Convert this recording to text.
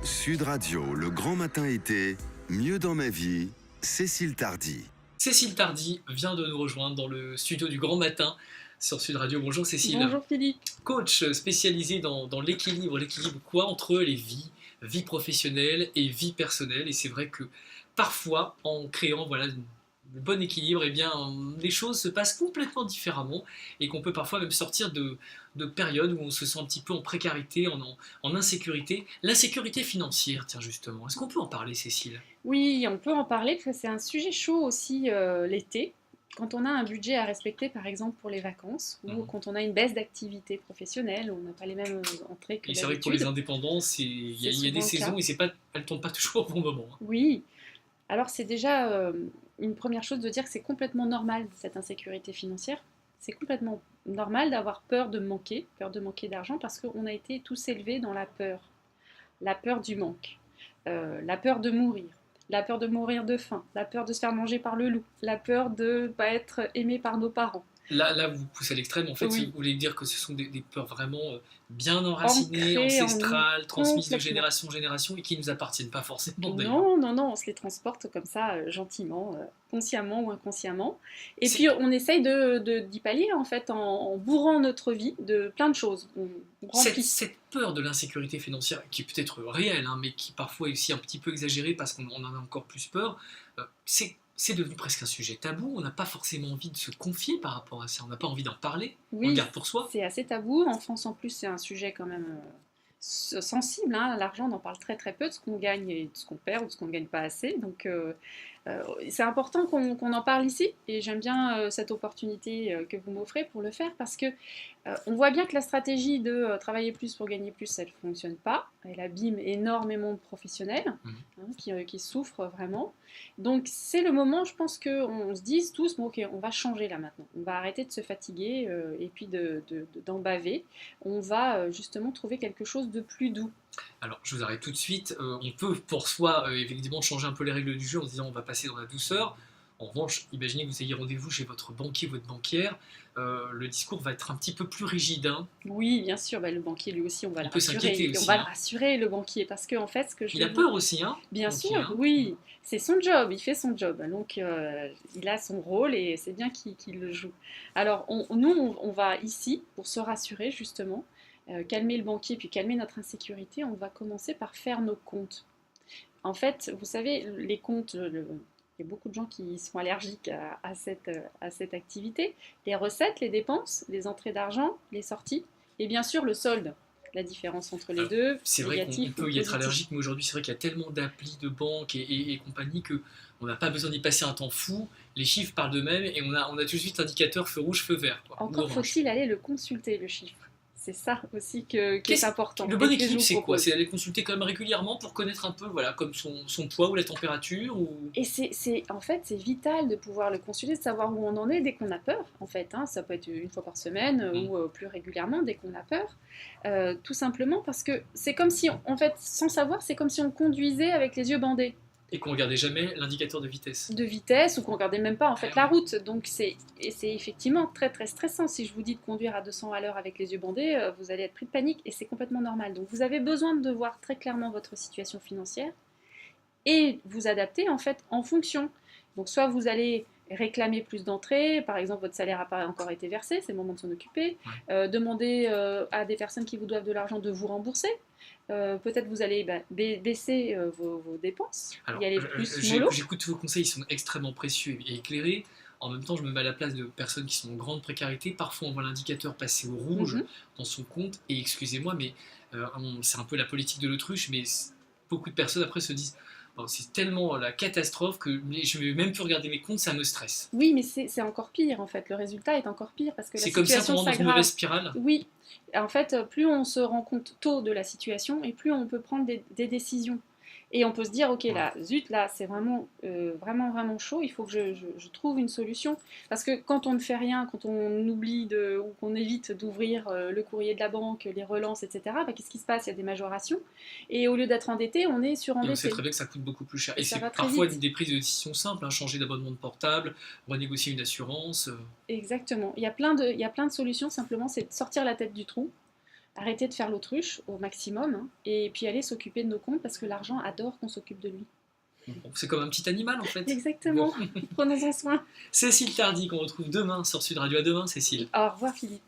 Sud Radio, le grand matin été, mieux dans ma vie, Cécile Tardy. Cécile Tardy vient de nous rejoindre dans le studio du Grand Matin sur Sud Radio. Bonjour Cécile. Bonjour Philippe. Coach spécialisé dans l'équilibre. L'équilibre quoi entre les vies, vie professionnelle et vie personnelle. Et c'est vrai que parfois, en créant le bon équilibre, eh bien, les choses se passent complètement différemment et qu'on peut parfois même sortir de périodes où on se sent un petit peu en précarité, en insécurité. L'insécurité financière, tiens justement. Est-ce qu'on peut en parler, Cécile ? Oui, on peut en parler parce que c'est un sujet chaud aussi l'été. Quand on a un budget à respecter, par exemple pour les vacances, ou quand on a une baisse d'activité professionnelle, on n'a pas les mêmes entrées que Et d'habitude. c'est vrai que pour les indépendants, il y a des saisons et elles ne tombent pas toujours au bon moment. Oui, alors c'est déjà une première chose de dire que c'est complètement normal cette insécurité financière. C'est complètement normal d'avoir peur de manquer d'argent parce qu'on a été tous élevés dans la peur du manque, la peur de mourir de faim, la peur de se faire manger par le loup, la peur de ne pas être aimé par nos parents. Là, vous poussez à l'extrême. En fait, Oui. vous voulez dire que ce sont des peurs vraiment bien enracinées, Ancrées ancestrales, transmises de complètement. génération en génération et qui ne nous appartiennent pas forcément d'ailleurs. Non, on se les transporte comme ça, gentiment, consciemment ou inconsciemment. Et C'est- puis on essaye d'y pallier en fait en bourrant notre vie de plein de choses. On remplit. Cette peur de l'insécurité financière, qui peut être réelle, hein, mais qui parfois est aussi un petit peu exagérée parce qu'on en a encore plus peur, c'est devenu presque un sujet tabou. On n'a pas forcément envie de se confier par rapport à ça. On n'a pas envie d'en parler. On le Oui, garde pour soi. c'est assez tabou. En France en plus c'est un sujet quand même sensible. Hein. L'argent, on en parle très très peu de ce qu'on gagne et de ce qu'on perd ou de ce qu'on ne gagne pas assez. Donc c'est important qu'on en parle ici et j'aime bien cette opportunité que vous m'offrez pour le faire parce que on voit bien que la stratégie de travailler plus pour gagner plus, elle ne fonctionne pas. Elle abîme énormément de professionnels qui souffrent vraiment. Donc c'est le moment, je pense qu'on se dise tous, bon, ok, on va changer là maintenant. On va arrêter de se fatiguer et puis d'en baver. On va justement trouver quelque chose de plus doux. Alors, je vous arrête tout de suite. On peut pour soi, évidemment, changer un peu les règles du jeu en se disant on va passer dans la douceur. En revanche, imaginez que vous ayez rendez-vous chez votre banquier, votre banquière. Le discours va être un petit peu plus rigide. Hein. Oui, bien sûr, le banquier lui aussi, on va Il le peut rassurer. s'inquiéter Et aussi. on va Hein. le rassurer, le banquier, parce qu'en fait, ce que je Il a vais peur aussi. Hein, bien banquier, sûr, hein. oui, c'est son job, il fait son job, donc il a son rôle et c'est bien qu'il le joue. Alors nous, on va ici, pour se rassurer justement, calmer le banquier puis calmer notre insécurité, on va commencer par faire nos comptes. En fait, vous savez, les comptes, il y a beaucoup de gens qui sont allergiques à cette activité. Les recettes, les dépenses, les entrées d'argent, les sorties, et bien sûr le solde. La différence entre les deux, C'est vrai qu'on négatif ou peut y être positif. allergique, mais aujourd'hui, c'est vrai qu'il y a tellement d'applis de banque et compagnie qu'on n'a pas besoin d'y passer un temps fou. Les chiffres parlent d'eux-mêmes et on a tout de suite indicateur feu rouge, feu vert. Quoi, ou Encore orange. faut-il aller le consulter, le chiffre. C'est ça aussi qui est important. Le bon et que je équilibre, vous c'est quoi? propose. C'est d'aller consulter quand même régulièrement pour connaître un peu comme son poids ou la température ou... Et en fait, c'est vital de pouvoir le consulter, de savoir où on en est dès qu'on a peur. En fait, hein. Ça peut être une fois par semaine ou plus régulièrement dès qu'on a peur. Tout simplement parce que c'est comme si, en fait, sans savoir, c'est comme si on conduisait avec les yeux bandés. Et qu'on ne regardait jamais l'indicateur de vitesse. De vitesse ou qu'on regardait même pas en fait la route. Donc c'est effectivement très très stressant. Si je vous dis de conduire à 200 à l'heure avec les yeux bandés, vous allez être pris de panique et c'est complètement normal. Donc vous avez besoin de voir très clairement votre situation financière et vous adapter en fait en fonction. Donc soit vous allez réclamer plus d'entrées, par exemple votre salaire n'a pas encore été versé, c'est le moment de s'en occuper, demander à des personnes qui vous doivent de l'argent de vous rembourser. Peut-être vous allez baisser vos dépenses, Alors, y aller plus mollo. j'écoute vos conseils, ils sont extrêmement précieux et éclairés. En même temps, je me mets à la place de personnes qui sont en grande précarité. Parfois, on voit l'indicateur passer au rouge dans son compte. Et excusez-moi, mais c'est un peu la politique de l'autruche, mais beaucoup de personnes après se disent bon, c'est tellement la catastrophe que je ne vais même plus regarder mes comptes, ça me stresse. Oui, mais c'est encore pire en fait. Le résultat est encore pire parce que la C'est comme ça qu'on situation rentre dans une s'aggrave. mauvaise spirale. Oui, en fait, plus on se rend compte tôt de la situation et plus on peut prendre des décisions. Et on peut se dire, ok, là, zut, là, c'est vraiment, vraiment chaud, il faut que je trouve une solution. Parce que quand on ne fait rien, quand on oublie ou qu'on évite d'ouvrir le courrier de la banque, les relances, etc., qu'est-ce qui se passe? Il y a des majorations. Et au lieu d'être endetté, on est surendetté. Et on sait très bien que ça coûte beaucoup plus cher. Et ça c'est va très parfois vite. des prises de décision simples, hein, changer d'abonnement de portable, renégocier une assurance. Exactement. Il y a plein de solutions, simplement, c'est de sortir la tête du trou. arrêter de faire l'autruche au maximum, hein, et puis aller s'occuper de nos comptes parce que l'argent adore qu'on s'occupe de lui. Bon, c'est comme un petit animal en fait. Exactement, Bon. prenons-en soin. Cécile Tardy qu'on retrouve demain sur Sud Radio. À demain Cécile. Au revoir Philippe.